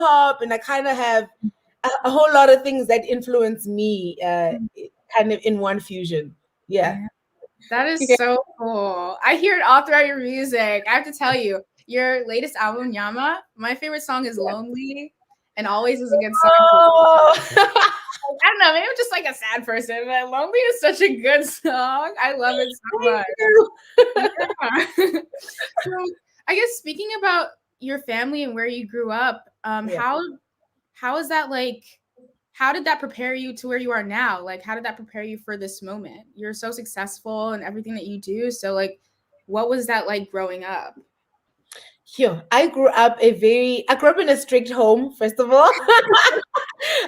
hop, and I kind of have a whole lot of things that influence me, kind of in one fusion. Yeah. That is so cool. I hear it all throughout your music. I have to tell you, your latest album, Yama, my favorite song is Lonely, and Always is a good song too. Oh. I don't know, maybe I'm just like a sad person, but Lonely is such a good song. I love it so much. Yeah. So I guess speaking about your family and where you grew up, Yeah. how is that like? How did that prepare you to where you are now? Like, how did that prepare you for this moment? You're so successful in everything that you do. So, like, what was that like growing up? Here, I grew up in a strict home, first of all.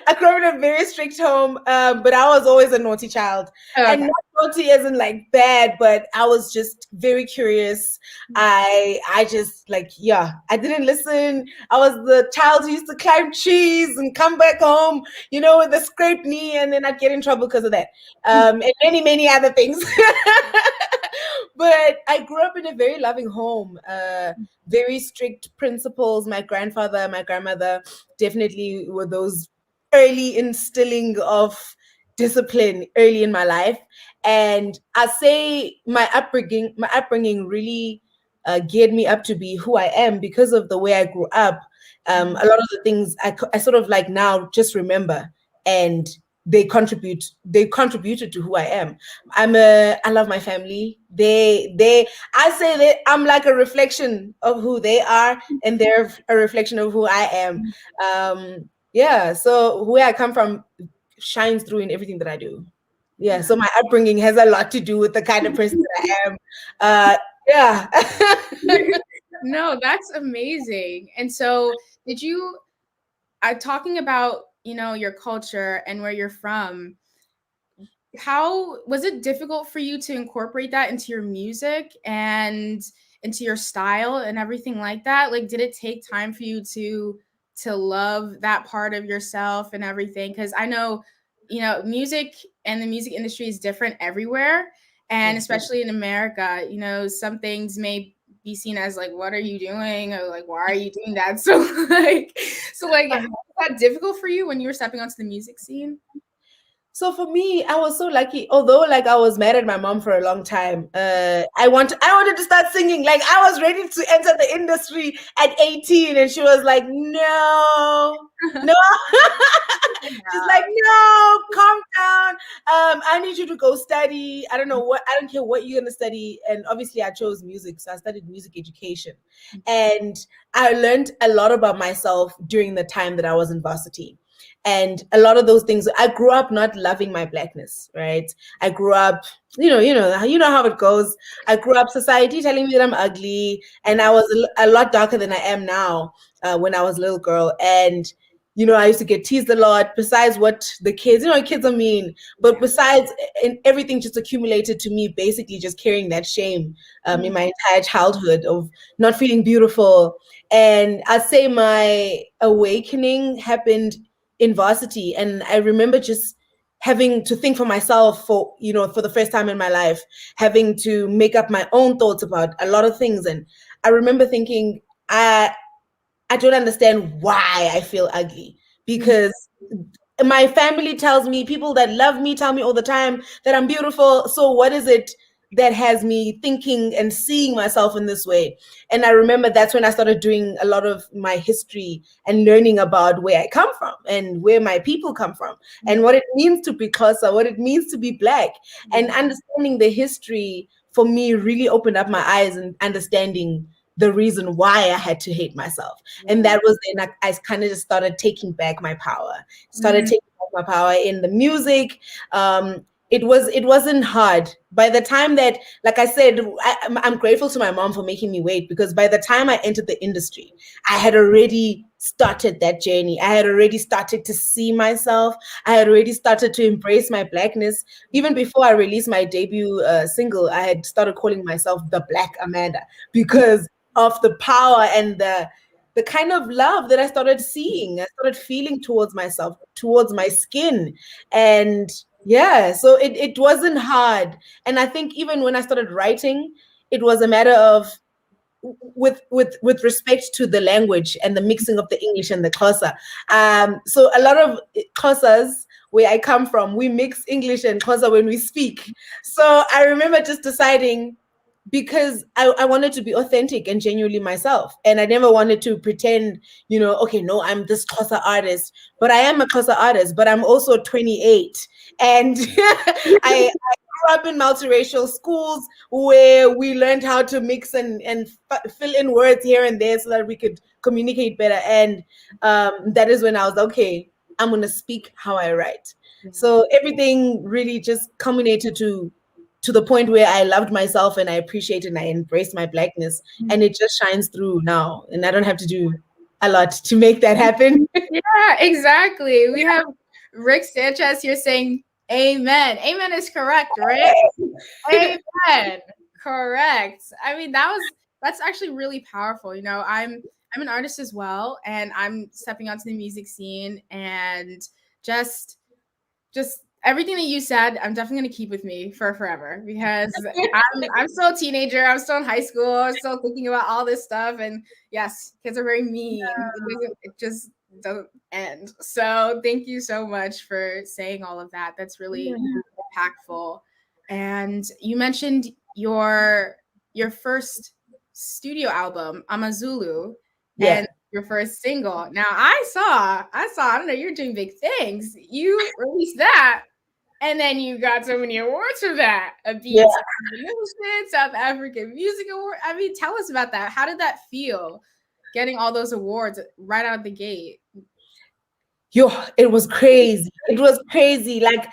I grew up in a very strict home, but I was always a naughty child. Oh, And okay. not naughty isn't like bad, but I was just very curious. I just like, yeah, I didn't listen. I was the child who used to climb trees and come back home, with a scraped knee, and then I'd get in trouble because of that. And many, many other things. But I grew up in a very loving home, very strict principles. My grandfather, my grandmother definitely were those early instilling of discipline early in my life. And I say my upbringing really geared me up to be who I am because of the way I grew up. A lot of the things I sort of like now just remember, and they contributed to who I am. I love my family. I say that I'm like a reflection of who they are, and they're a reflection of who I am. Yeah, so where I come from shines through in everything that I do. Yeah, so my upbringing has a lot to do with the kind of person that I am. Yeah. No, that's amazing. And so, did you, talking about, your culture and where you're from, how was it difficult for you to incorporate that into your music and into your style and everything like that? Like, did it take time for you to love that part of yourself and everything? Because I know, music and the music industry is different everywhere, and Yes. especially in America, some things may be seen as like, what are you doing, or like, why are you doing that? So like was that difficult for you when you were stepping onto the music scene? So for me, I was so lucky. Although like I was mad at my mom for a long time, I wanted to start singing. Like I was ready to enter the industry at 18, and she was like, "No, no." She's like, "No, calm down. I need you to go study. I don't know what. I don't care what you're gonna study." And obviously, I chose music, so I studied music education, and I learned a lot about myself during the time that I was in varsity. And a lot of those things, I grew up not loving my blackness, right? I grew up, you know how it goes. I grew up society telling me that I'm ugly, and I was a lot darker than I am now, when I was a little girl. And I used to get teased a lot. Besides what the kids, kids are mean, but besides, and everything just accumulated to me, basically just carrying that shame, in my entire childhood of not feeling beautiful. And I'd say my awakening happened in varsity, and I remember just having to think for myself for the first time in my life, having to make up my own thoughts about a lot of things. And I remember thinking, I don't understand why I feel ugly, because my family tells me, people that love me tell me all the time that I'm beautiful. So what is it that has me thinking and seeing myself in this way? And I remember that's when I started doing a lot of my history and learning about where I come from and where my people come from and what it means to be Xhosa, what it means to be Black. And understanding the history for me really opened up my eyes and understanding the reason why I had to hate myself. And that was then I kind of just started taking back my power, started taking back my power in the music. It wasn't hard. By the time that, like I said, I'm grateful to my mom for making me wait, because by the time I entered the industry, I had already started that journey. I had already started to see myself. I had already started to embrace my Blackness. Even before I released my debut single, I had started calling myself the Black Amanda, because of the power and the kind of love that I started seeing, I started feeling towards myself, towards my skin. And yeah, so it wasn't hard. And I think even when I started writing, it was a matter of with respect to the language and the mixing of the English and the Xhosa. So a lot of Xhosas where I come from, we mix English and Xhosa when we speak. So I remember just deciding, because I wanted to be authentic and genuinely myself. And I never wanted to pretend, okay, no, I'm this Xhosa artist, but I am a Xhosa artist, but I'm also 28. And I grew up in multiracial schools where we learned how to mix and fill in words here and there so that we could communicate better. And that is when I was okay, I'm going to speak how I write. So everything really just culminated to the point where I loved myself and I appreciated and I embraced my Blackness, and it just shines through now. And I don't have to do a lot to make that happen. Yeah, exactly. We have Rick Sanchez here saying amen. Amen is correct, right? Amen. Correct. I mean, that's actually really powerful. I'm an artist as well, and I'm stepping onto the music scene, and just everything that you said, I'm definitely gonna keep with me for forever, because I'm still a teenager. I'm still in high school. I'm still thinking about all this stuff, and yes, kids are very mean. It just doesn't end. So thank you so much for saying all of that. That's really impactful. And you mentioned your first studio album, Amazulu, and your first single. Now I saw, I don't know, you're doing big things. You released that, and then you got so many awards for that. A Beat South African Music Award. I mean, tell us about that. How did that feel, getting all those awards right out of the gate? Yo, it was crazy. It was crazy. Like,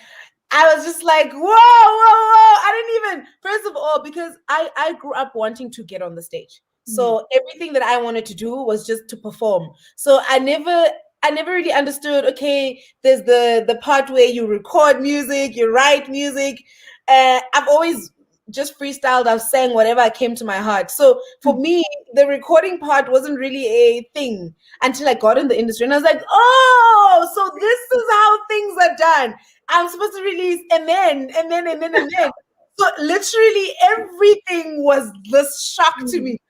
I was just like, whoa, whoa, whoa. I didn't even, first of all, because I grew up wanting to get on the stage. So everything that I wanted to do was just to perform. So I never really understood, okay, there's the part where you record music, you write music. I've always just freestyled, I've sang whatever came to my heart. So for me, the recording part wasn't really a thing until I got in the industry. And I was like, oh, so this is how things are done. I'm supposed to release and then. So literally everything was this shock to me.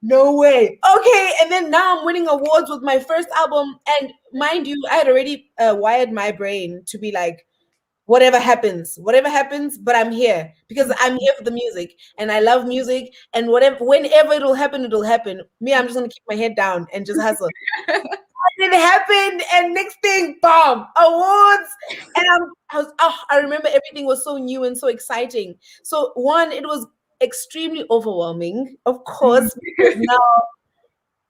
No way. Okay. And then now I'm winning awards with my first album. And mind you, I had already wired my brain to be like, whatever happens, but I'm here because I'm here for the music and I love music, and whenever it'll happen. Me, I'm just going to keep my head down and just hustle. It happened, and next thing, bam, awards. And I remember everything was so new and so exciting. So one, it was extremely overwhelming, of course, because now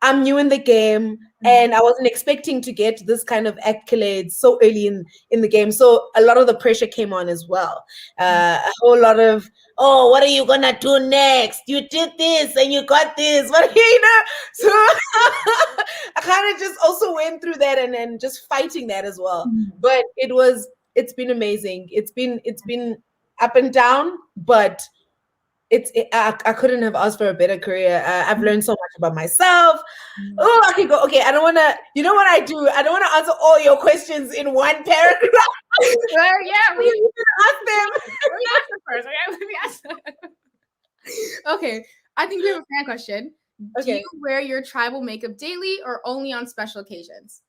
I'm new in the game and I wasn't expecting to get this kind of accolades so early in the game. So a lot of the pressure came on as well. A whole lot of, oh, what are you going to do next? You did this and you got this. What, So I kind of just also went through that and just fighting that as well. But it's been amazing. It's been up and down, but I couldn't have asked for a better career. I've learned so much about myself. Oh, I can go. Okay, I don't want to. You know what I do? I don't want to answer all your questions in one paragraph. Well, yeah, we ask them. Let me ask them first. Okay, let me ask them. Okay, I think we have a fan question. Okay. Do you wear your tribal makeup daily or only on special occasions?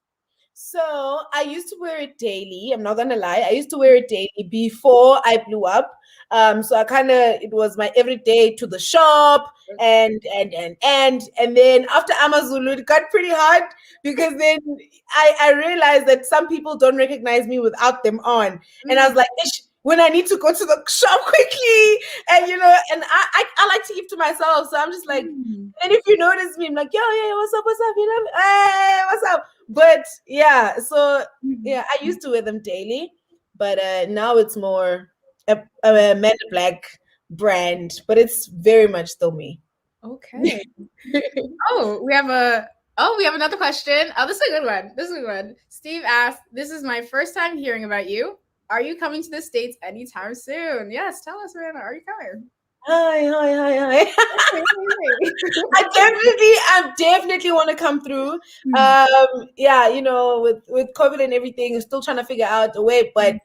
So I used to wear it daily. I'm not gonna lie. I used to wear it daily before I blew up. So it was my everyday to the shop and then after Amazulu, it got pretty hard because then I realized that some people don't recognize me without them on. And I was like, when I need to go to the shop quickly, and and I like to keep to myself. So I'm just like, and if you notice me, I'm like, yo, what's up? Hey, what's up? But yeah, so yeah, I used to wear them daily, but now it's more a Men in Black brand, but it's very much still me. Okay. We have another question. Oh, this is a good one. Steve asked, "This is my first time hearing about you. Are you coming to the States anytime soon?" Yes, tell us, Rihanna. Are you coming? Hi. I definitely want to come through. Yeah, with COVID and everything, still trying to figure out a way, but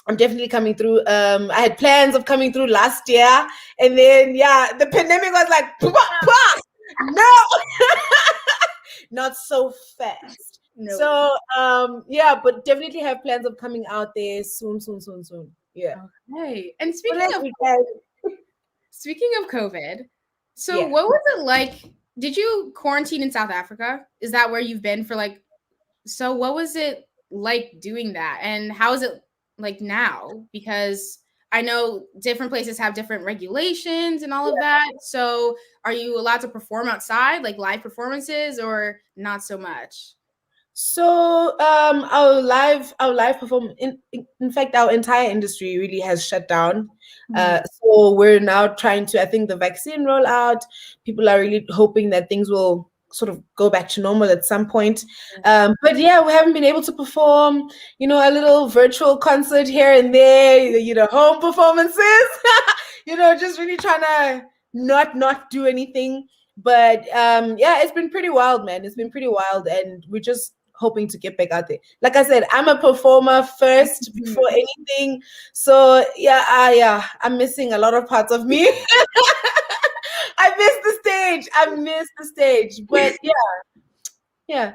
I'm definitely coming through. I had plans of coming through last year, and then the pandemic was like, "Pwah, pwah." No, not so fast. No. So but definitely have plans of coming out there soon, soon, soon, soon. Yeah. Okay. And What else we speaking of COVID, so Yeah. what was it like? Did you quarantine in South Africa? Is that where you've been for like? So what was it like doing that, and how is it like now? Because I know different places have different regulations and all of that. So are you allowed to perform outside, like live performances, or not so much? So our live perform in fact our entire industry really has shut down. So we're now trying to, I think, the vaccine rollout. People are really hoping that things will sort of go back to normal at some point. But yeah, we haven't been able to perform, a little virtual concert here and there, home performances, just really trying to not do anything. But it's been pretty wild, man. It's been pretty wild, and we're just hoping to get back out there. Like I said, I'm a performer first before anything. So I'm missing a lot of parts of me. I miss the stage. I miss the stage. But yeah.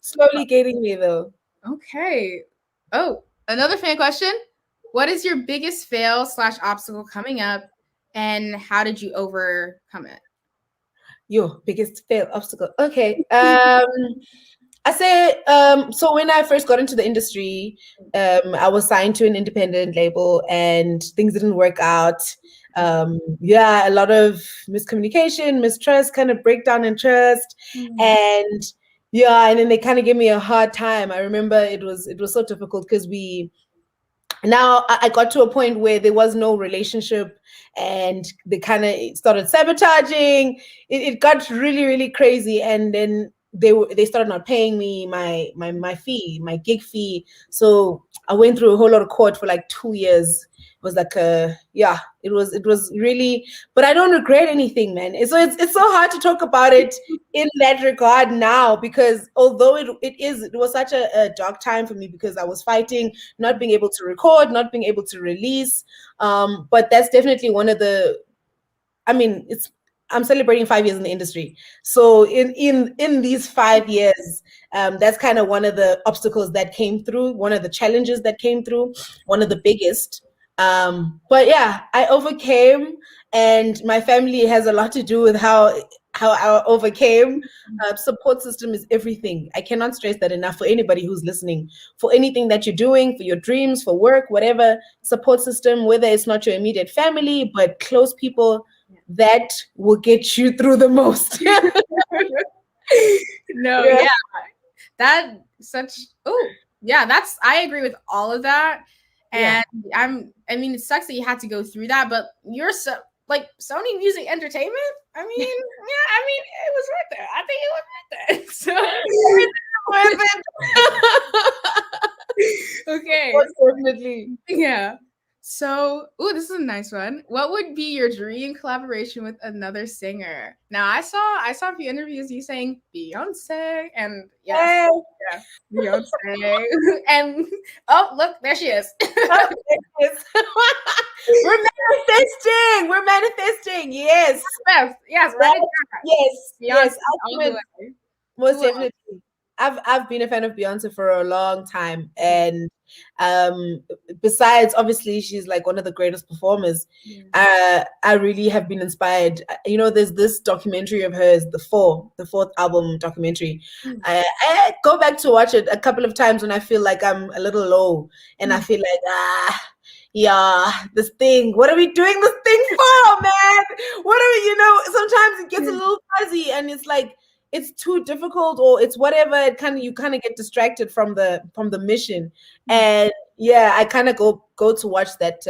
Slowly getting me though. Okay. Oh, another fan question. What is your biggest fail / obstacle coming up, and how did you overcome it? Your biggest fail obstacle. Okay. I say, so when I first got into the industry, I was signed to an independent label and things didn't work out. A lot of miscommunication, mistrust, kind of breakdown in trust. And and then they kind of gave me a hard time. I remember it was so difficult because now I got to a point where there was no relationship and they kind of started sabotaging. It got really, really crazy. And then they started not paying me my fee, my gig fee. So I went through a whole lot of court for like 2 years. It was like it was really, but I don't regret anything, man. It's so hard to talk about it in that regard now, because although it was such a dark time for me, because I was fighting not being able to record, not being able to release. But that's definitely one of the, I mean, I'm celebrating 5 years in the industry. So in these 5 years, that's kind of one of the obstacles that came through, one of the challenges that came through, one of the biggest. But yeah, I overcame, and my family has a lot to do with how I overcame. Support system is everything. I cannot stress that enough for anybody who's listening. For anything that you're doing, for your dreams, for work, whatever, support system, whether it's not your immediate family, but close people, that will get you through the most. Yeah. That such I agree with all of that. And I mean, it sucks that you had to go through that, but you're so like Sony Music Entertainment. I mean, it was worth it. I think it was worth it. So okay. Definitely. Yeah. So, this is a nice one. What would be your dream collaboration with another singer? Now, I saw a few interviews you saying Beyonce, and Beyonce, and oh, look, there she is. We're manifesting. Yes. Yes, right. Yes. Most definitely. I've been a fan of Beyonce for a long time, and besides, obviously, she's like one of the greatest performers. I really have been inspired. There's this documentary of hers, the fourth album documentary. I go back to watch it a couple of times when I feel like I'm a little low, and I feel like this thing. What are we doing this thing for, man? What are we? Sometimes it gets a little fuzzy, and it's like, it's too difficult, or it's whatever. You kind of get distracted from the mission. And I kind of go to watch that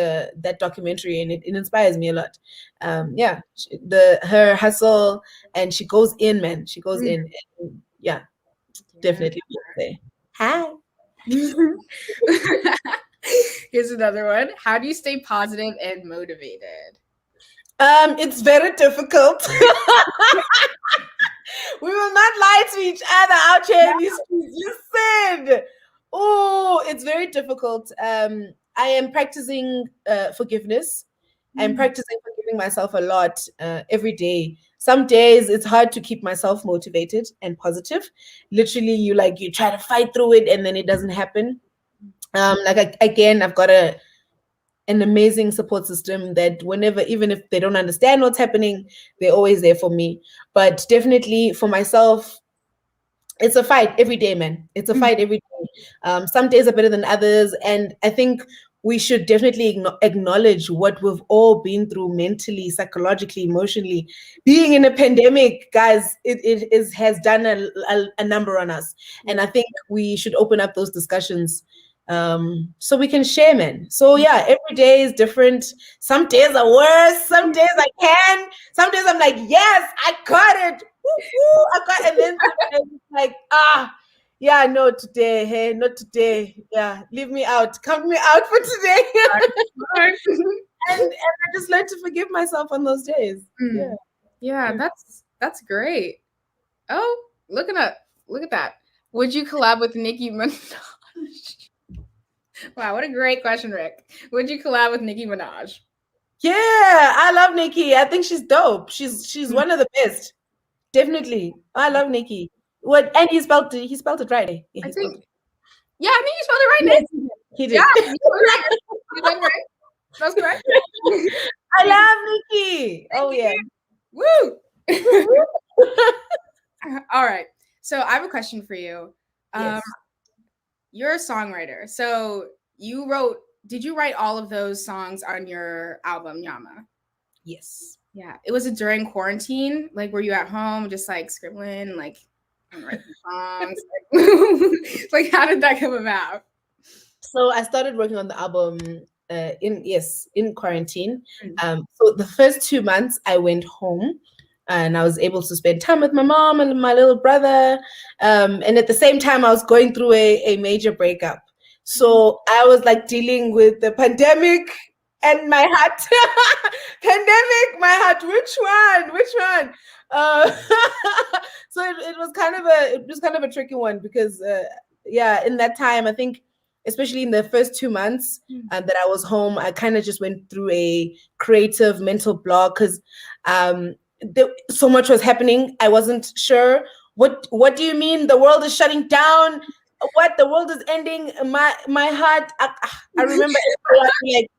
documentary, and it inspires me a lot. Her hustle, and she goes in, man. She goes in. And, definitely say hi. Here's another one. How do you stay positive and motivated? It's very difficult. We will not lie to each other out here in these streets. Listen. Oh, it's very very difficult. I am practicing forgiveness. I'm practicing forgiving myself a lot every day. Some days it's hard to keep myself motivated and positive. Literally, you try to fight through it, and then it doesn't happen. Again, I've got an amazing support system that whenever, even if they don't understand what's happening, they're always there for me. But definitely for myself, it's a fight every day, man. It's a fight every day. Some days are better than others. And I think we should definitely acknowledge what we've all been through mentally, psychologically, emotionally. Being in a pandemic, guys, has done a number on us. And I think we should open up those discussions so we can share, man. So yeah, every day is different. Some days are worse. Some days I can. Some days I'm like, yes, I got it. Woo, I got it. And then sometimes it's like, yeah, no, today. Hey, not today. Yeah, leave me out. Count me out for today. and I just learned to forgive myself on those days. Yeah, that's great. Oh, look at that. Would you collab with Nicki Minaj? Wow, what a great question, Rick. Would you collab with Nicki Minaj? Yeah, I love Nicki. I think she's dope. She's one of the best. Definitely. I love Nicki. What? And he spelled it right. Yeah, I think you spelled it right, Nick. He did. Yeah, you did right. That's correct. I love Nicki. Oh yeah. Woo! All right. So I have a question for you. Yes. You're a songwriter. So did you write all of those songs on your album, Yama? Yes. Yeah. It was during quarantine? Like, were you at home just like scribbling, like, and writing songs? Like, how did that come about? So I started working on the album in quarantine. So the first 2 months I went home and I was able to spend time with my mom and my little brother. And at the same time, I was going through a major breakup. So I was like dealing with the pandemic and my heart. Pandemic, my heart. Which one? So it was kind of a tricky one because in that time, I think, especially in the first 2 months that I was home, I kind of just went through a creative mental block because so much was happening. I wasn't sure. What do you mean the world is shutting down? What, the world is ending? My heart. I remember like,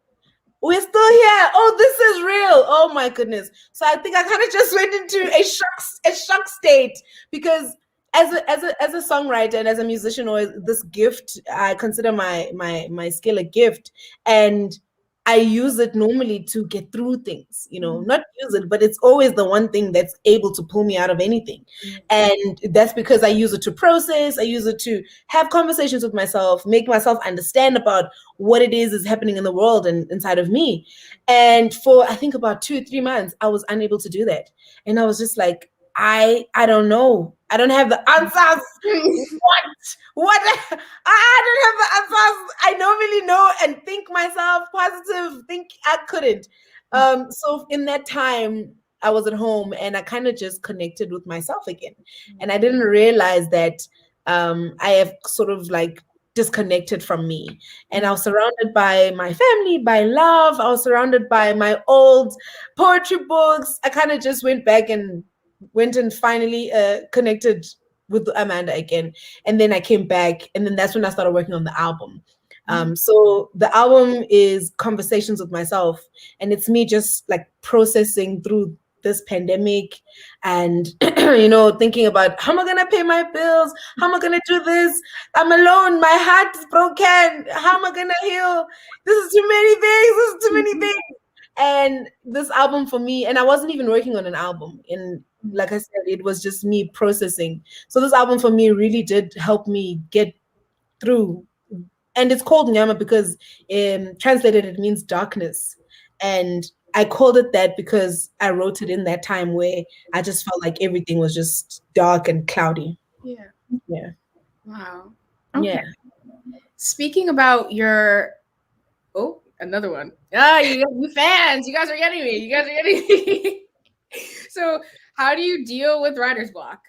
we're still here. Oh, this is real. Oh my goodness. So I think I kind of just went into a shock state because as a songwriter and as a musician, or this gift, I consider my skill a gift, and I use it normally to get through things, not use it, but it's always the one thing that's able to pull me out of anything. And that's because I use it to process, I use it to have conversations with myself, make myself understand about what it is happening in the world and inside of me. And for, I think, about 2-3 months, I was unable to do that. And I was just like, I don't know. I don't have the answers. What? I don't have the answers. I normally know and think myself positive. I couldn't. So in that time, I was at home and I kind of just connected with myself again. And I didn't realize that I have sort of like disconnected from me. And I was surrounded by my family, by love. I was surrounded by my old poetry books. I kind of just went and finally connected with Amanda again. And then I came back, and then that's when I started working on the album. So the album is conversations with myself, and it's me just like processing through this pandemic and thinking about, how am I gonna pay my bills? How am I gonna do this? I'm alone, my heart is broken. How am I gonna heal? This is too many things. And this album for me, and I wasn't even working on an album, and like I said, it was just me processing. So this album for me really did help me get through. And it's called Nyama because translated it means darkness. And I called it that because I wrote it in that time where I just felt like everything was just dark and cloudy. Yeah. Wow. Okay. Yeah. Speaking about another one. You fans, you guys are getting me. So how do you deal with writer's block?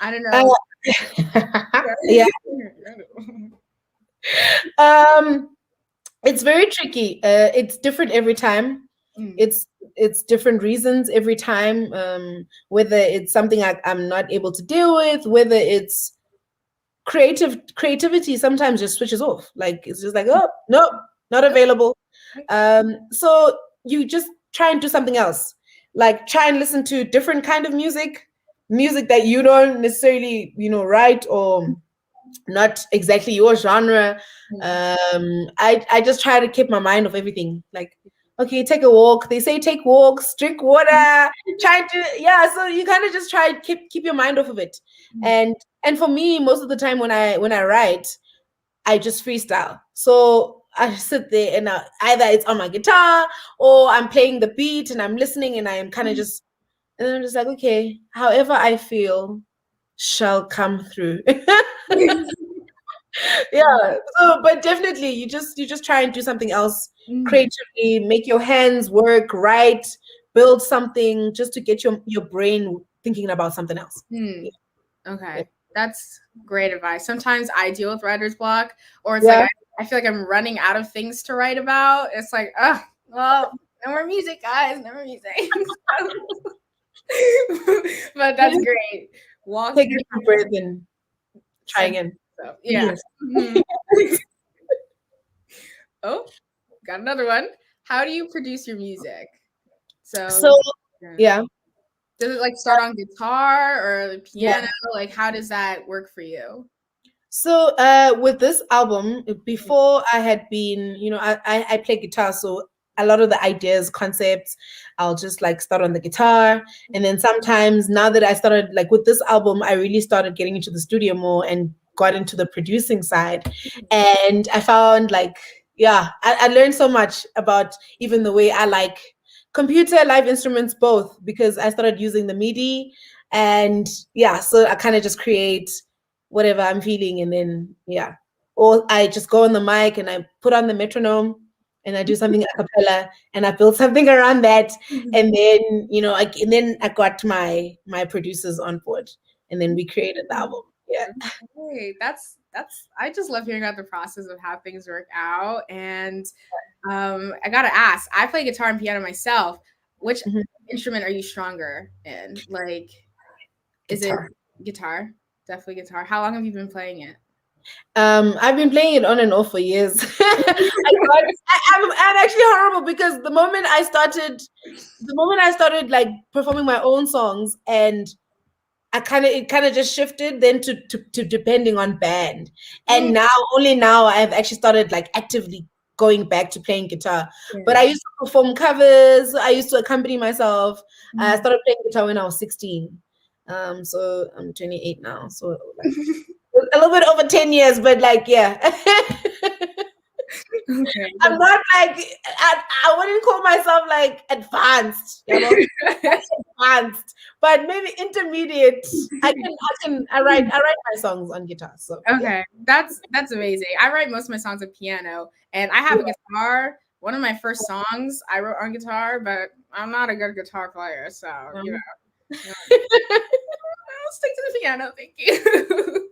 I don't know. Yeah. Um, it's very tricky. It's different every time. Mm. It's different reasons every time. Whether it's something I'm not able to deal with, whether it's creativity sometimes just switches off. Like it's just like, oh no, not available. So you just try and do something else. Like try and listen to different kind of music that you don't necessarily, write or not exactly your genre. I just try to keep my mind off everything. Like, okay, take a walk. They say take walks, drink water, try to yeah. So you kind of just try to keep your mind off of it. And and for me, most of the time when I write, I just freestyle. So I sit there and either it's on my guitar or I'm playing the beat and I'm listening and I'm kind of just and then I'm just like, okay, however I feel shall come through. Yeah. So, but definitely, you just try and do something else Mm. creatively, make your hands work, write, build something, just to get your brain thinking about something else. Mm. Yeah. Okay. That's great advice. Sometimes I deal with writer's block, or it's like Yeah. I feel like I'm running out of things to write about. It's like, well, no more music, guys. No more music. But that's great. Walk. Take a deep breath and try Send again. stuff. Yeah. Yes. Mhm. Oh, got another one. How do you produce your music? So, So yeah. yeah. Does it like start on guitar or the Yeah. piano? Like, how does that work for you? So with this album, before I had been, I play guitar, so a lot of the ideas, concepts, I'll just like start on the guitar. And then sometimes now that I started like with this album, I really started getting into the studio more and got into the producing side. And I found like, yeah, I learned so much about even the way I like computer, live instruments, both, because I started using the MIDI. And yeah, so I kind of just create whatever I'm feeling, and then yeah, or I just go on the mic and I put on the metronome and I do something a cappella and I build something around that, and then and then I got my producers on board, and then we created the album. Yeah. Okay, that's. I just love hearing about the process of how things work out. And I gotta ask. I play guitar and piano myself. Which Mhm. instrument are you stronger in? Like, is it Guitar. guitar? Definitely guitar. How long have you been playing it? I've been playing it on and off for years. I'm actually horrible because the moment I started like performing my own songs, and it kind of just shifted then to depending on band. Mm, And only now I've actually started like actively going back to playing guitar. But I yeah. used to perform covers, I used to accompany myself. I Mm. started playing guitar when I was 16. So I'm 28 now. So like a little bit over 10 years, but like yeah. Okay. I'm not like I wouldn't call myself like advanced, you know, advanced, but maybe intermediate. I write my songs on guitar. So yeah. Okay, that's amazing. I write most of my songs on piano, and I have a guitar. One of my first songs I wrote on guitar, but I'm not a good guitar player, so Um, I'll stick to the piano. Thank you.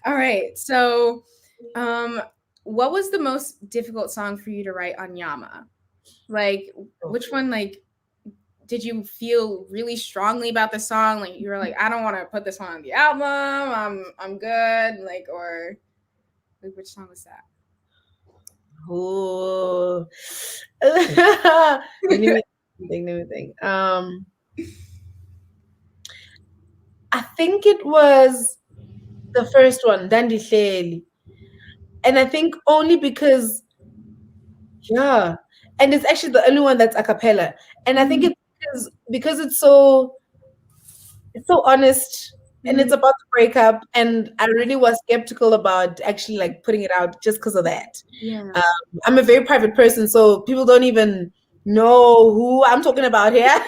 All right. So, um, what was the most difficult song for you to write on Yama? Like, which one? Like, did you feel really strongly about the song? Like, you were like, I don't want to put this one on the album. I'm good. Like, or like, which song was that? oh. let me think. Let me think. I think it was the first one, Dandy Shelly. And I think only because yeah, and it's actually the only one that's a cappella. And I think Mm, it's because it's so honest, and mm, it's about the breakup, and I really was skeptical about actually like putting it out just because of that. yeah. Um, I'm a very private person, so people don't even know who I'm talking about here.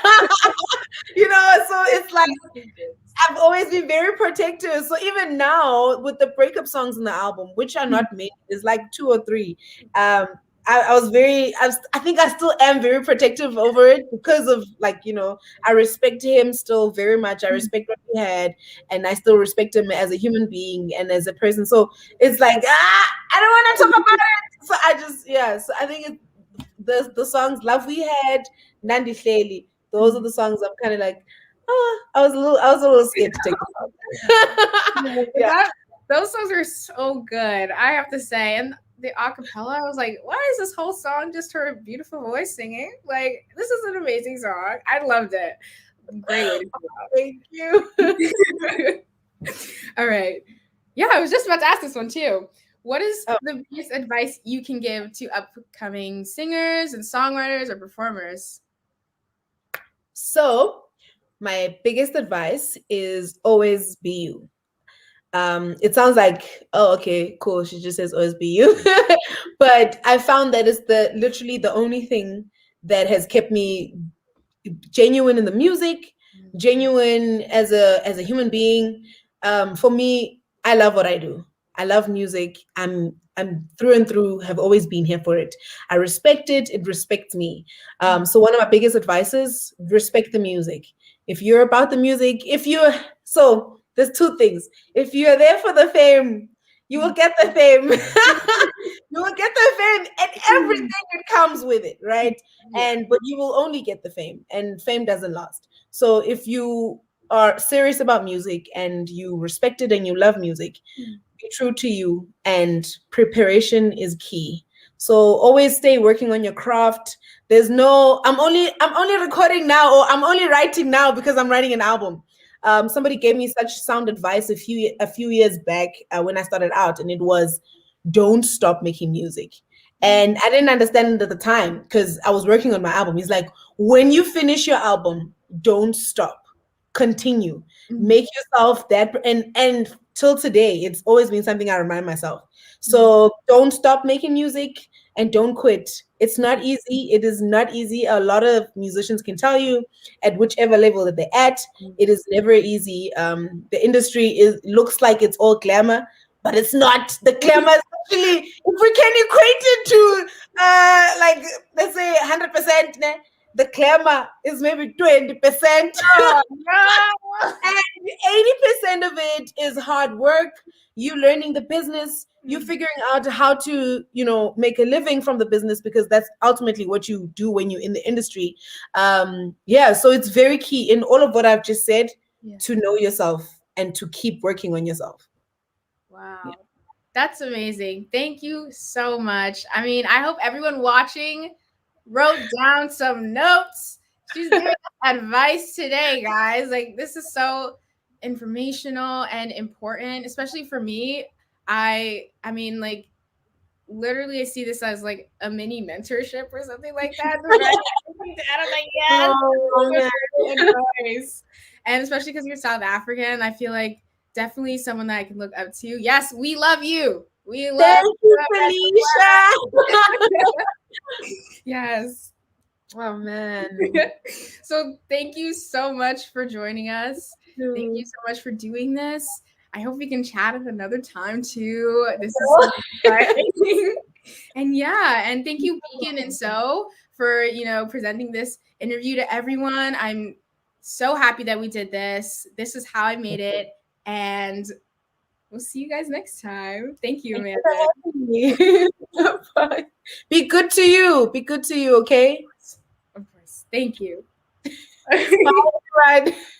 So it's like I've always been very protective. So even now with the breakup songs in the album, which are not many, there's like two or three. Um, I think I still am very protective over it because of like, I respect him still very much. I respect what he had, and I still respect him as a human being and as a person. So it's like, I don't want to talk about it. So I just, yeah. So I think the songs Love We Had, Nandi Hleli, those are the songs I'm kind of like, I was a little scared to take this out. Yeah. That, those songs are so good, I have to say. And the acapella, I was like, why is this whole song just her beautiful voice singing? Like, this is an amazing song. I loved it. Great way to do Thank you. it. All right. Yeah, I was just about to ask this one too. What is Oh. the biggest advice you can give to upcoming singers and songwriters or performers? So, my biggest advice is always be you. It sounds like, oh, okay, cool. She just says always be you. But I found that it's literally the only thing that has kept me genuine in the music, genuine as a human being. For me, I love what I do. I love music. I'm through and through, have always been here for it. I respect it, it respects me. So one of my biggest advices, respect the music. If you're about the music, so there's two things. If you're there for the fame, you will get the fame. You will get the fame and everything that comes with it, right? But you will only get the fame, and fame doesn't last. So if you are serious about music and you respect it and you love music, be true to you, and preparation is key. So always stay working on your craft. There's no I'm only recording now, or I'm only writing now because I'm writing an album. Somebody gave me such sound advice a few years back, when I started out, and it was, don't stop making music. And I didn't understand it at the time because I was working on my album. He's like, when you finish your album, don't stop, continue, make yourself that. And till today, it's always been something I remind myself. So don't stop making music and don't quit. It's not easy. It is not easy. A lot of musicians can tell you, at whichever level that they're at, it is never easy. The industry looks like it's all glamour, but it's not. The glamour is actually, if we can equate it to, like, let's say 100%, the glamour is maybe 20%. Oh, no. And 80% of it is hard work, you learning the business, you figuring out how to, make a living from the business, because that's ultimately what you do when you're in the industry. Yeah, so it's very key in all of what I've just said, to know yourself and to keep working on yourself. Wow. Yeah. That's amazing. Thank you so much. I mean, I hope everyone watching wrote down some notes. She's giving advice today, guys. Like, this is so informational and important, especially for me. I mean, like, literally I see this as like a mini mentorship or something like that. And I'm like, yes, advice. And especially because you're South African, I feel like definitely someone that I can look up to. Yes, we love you. We love Thank you, Felicia. Yes. Oh man. So thank you so much for joining us. Thank you so much for doing this. I hope we can chat at another time too. This is so exciting. And yeah, and thank you, Beacon and So, for presenting this interview to everyone. I'm so happy that we did this. This is how I made it. And we'll see you guys next time. Thank you, Amanda. Bye. Be good to you. Be good to you, okay? Of course. Thank you. Bye.